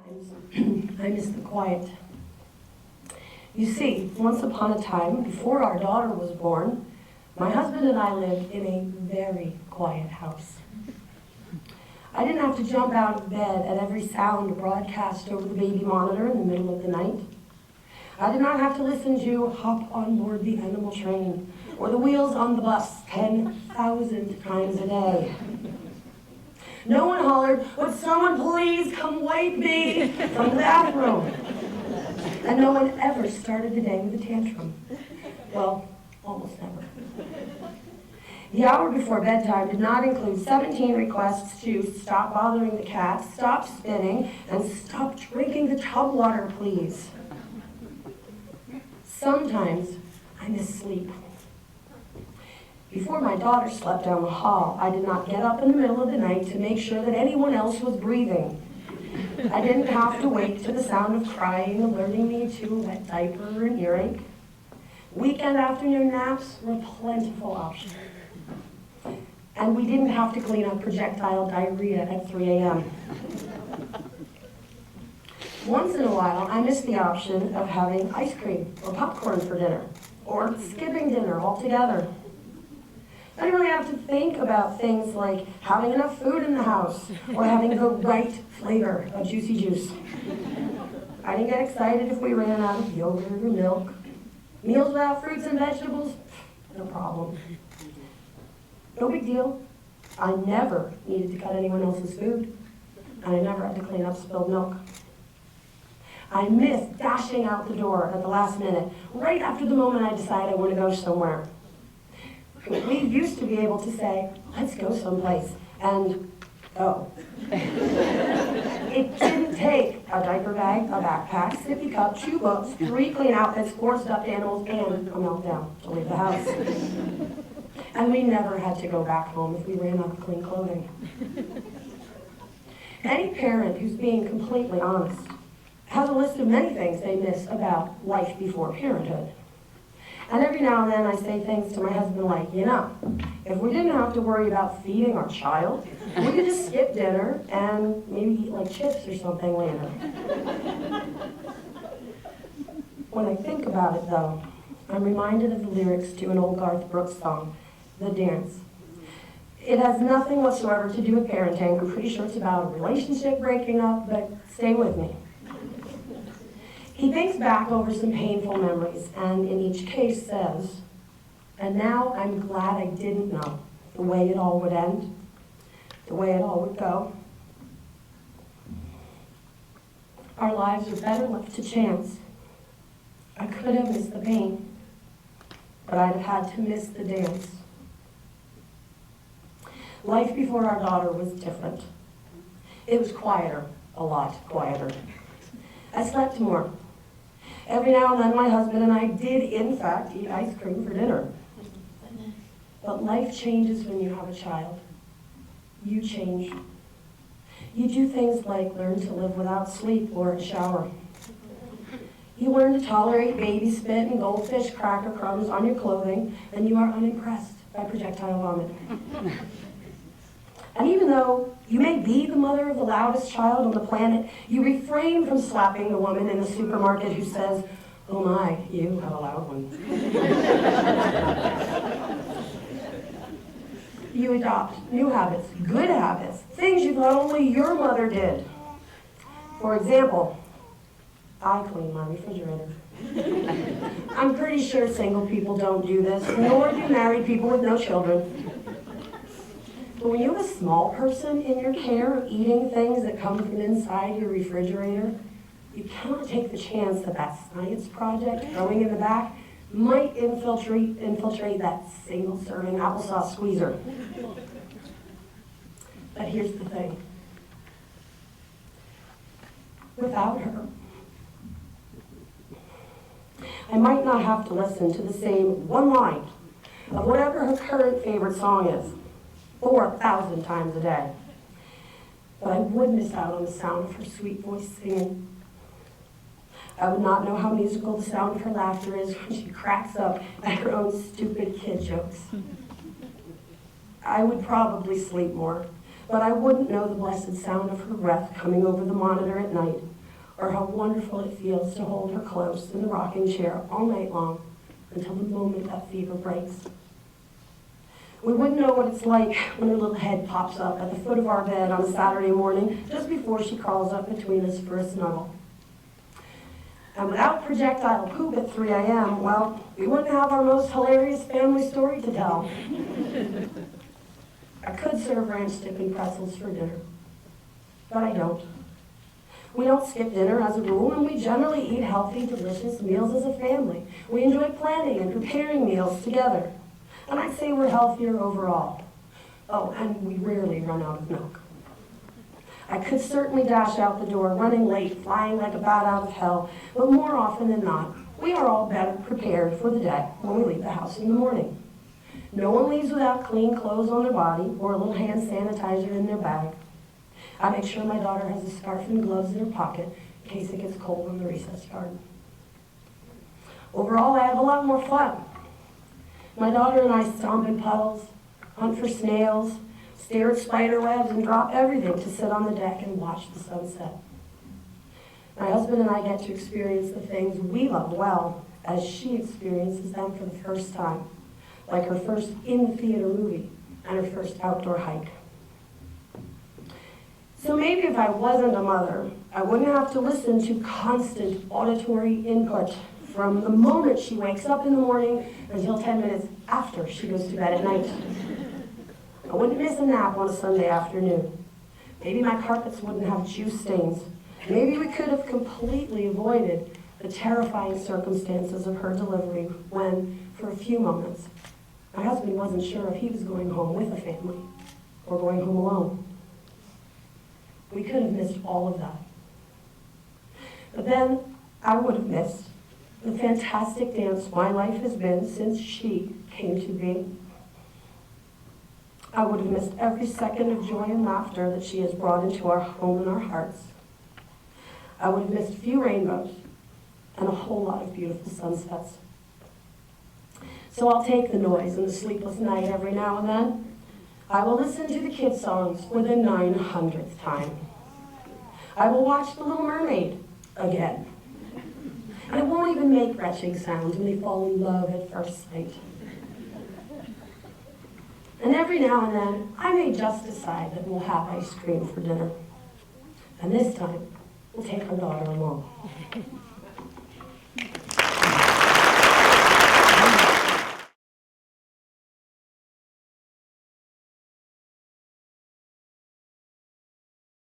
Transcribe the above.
Sometimes I miss the quiet. You see, once upon a time, before our daughter was born, my husband and I lived in a very quiet house. I didn't have to jump out of bed at every sound broadcast over the baby monitor in the middle of the night. I did not have to listen to Hop on Board the Animal Train or the wheels on the bus 10,000 times a day. No one hollered, "Would someone please come wake me?" from the bathroom. And no one ever started the day with a tantrum. Well, almost never. The hour before bedtime did not include 17 requests to stop bothering the cat, stop spinning, and stop drinking the tub water, please. Sometimes I miss sleep. Before my daughter slept down the hall, I did not get up in the middle of the night to make sure that anyone else was breathing. I didn't have to wake to the sound of crying, alerting me to a wet diaper or an earache. Weekend afternoon naps were a plentiful option. And we didn't have to clean up projectile diarrhea at 3 a.m. Once in a while, I missed the option of having ice cream or popcorn for dinner, or skipping dinner altogether. I didn't really have to think about things like having enough food in the house or having the right flavor of juicy juice. I didn't get excited if we ran out of yogurt or milk. Meals without fruits and vegetables, no problem. No big deal. I never needed to cut anyone else's food, and I never had to clean up spilled milk. I miss dashing out the door at the last minute, right after the moment I decide I want to go somewhere. We used to be able to say, "Let's go someplace," and go. It didn't take a diaper bag, a backpack, sippy cup, 2 books, 3 clean outfits, 4 stuffed animals, and a meltdown to leave the house. And we never had to go back home if we ran out of clean clothing. Any parent who's being completely honest has a list of many things they miss about life before parenthood. And every now and then I say things to my husband like, if we didn't have to worry about feeding our child, we could just skip dinner and maybe eat like chips or something later. When I think about it though, I'm reminded of the lyrics to an old Garth Brooks song, "The Dance." It has nothing whatsoever to do with parenting. I'm pretty sure it's about a relationship breaking up, but stay with me. He thinks back over some painful memories, and in each case says, "And now I'm glad I didn't know the way it all would end, the way it all would go. Our lives are better left to chance. I could have missed the pain, but I'd have had to miss the dance." Life before our daughter was different. It was quieter, a lot quieter. I slept more. Every now and then my husband and I did, in fact, eat ice cream for dinner. But life changes when you have a child. You change. You do things like learn to live without sleep or a shower. You learn to tolerate baby spit and goldfish cracker crumbs on your clothing, and you are unimpressed by projectile vomit. And even though you may be the mother of the loudest child on the planet, you refrain from slapping the woman in the supermarket who says, "Oh my, you have a loud one." You adopt new habits, good habits, things you thought only your mother did. For example, I clean my refrigerator. I'm pretty sure single people don't do this, nor do married people with no children. But when you have a small person in your care eating things that come from inside your refrigerator, you cannot take the chance that that science project growing in the back might infiltrate that single-serving applesauce squeezer. But here's the thing. Without her, I might not have to listen to the same one line of whatever her current favorite song is 4,000 times a day. But I would miss out on the sound of her sweet voice singing. I would not know how musical the sound of her laughter is when she cracks up at her own stupid kid jokes. I would probably sleep more, but I wouldn't know the blessed sound of her breath coming over the monitor at night, or how wonderful it feels to hold her close in the rocking chair all night long until the moment that fever breaks. We wouldn't know what it's like when her little head pops up at the foot of our bed on a Saturday morning just before she crawls up between us for a snuggle. And without projectile poop at 3 a.m., well, we wouldn't have our most hilarious family story to tell. I could serve ranch dip and pretzels for dinner, but I don't. We don't skip dinner as a rule, and we generally eat healthy, delicious meals as a family. We enjoy planning and preparing meals together. And I'd say we're healthier overall. Oh, and we rarely run out of milk. I could certainly dash out the door, running late, flying like a bat out of hell, but more often than not, we are all better prepared for the day when we leave the house in the morning. No one leaves without clean clothes on their body or a little hand sanitizer in their bag. I make sure my daughter has a scarf and gloves in her pocket in case it gets cold in the recess yard. Overall, I have a lot more fun. My daughter and I stomp in puddles, hunt for snails, stare at spider webs, and drop everything to sit on the deck and watch the sunset. My husband and I get to experience the things we love well as she experiences them for the first time, like her first in-theater movie and her first outdoor hike. So maybe if I wasn't a mother, I wouldn't have to listen to constant auditory input from the moment she wakes up in the morning until 10 minutes after she goes to bed at night. I wouldn't miss a nap on a Sunday afternoon. Maybe my carpets wouldn't have juice stains. Maybe we could have completely avoided the terrifying circumstances of her delivery when, for a few moments, my husband wasn't sure if he was going home with a family or going home alone. We could have missed all of that. But then I would have missed the fantastic dance my life has been since she came to be. I would have missed every second of joy and laughter that she has brought into our home and our hearts. I would have missed a few rainbows and a whole lot of beautiful sunsets. So I'll take the noise and the sleepless night every now and then. I will listen to the kids' songs for the 900th time. I will watch The Little Mermaid again. And I won't even make retching sounds when they fall in love at first sight. And every now and then, I may just decide that we'll have ice cream for dinner. And this time, we'll take our daughter along.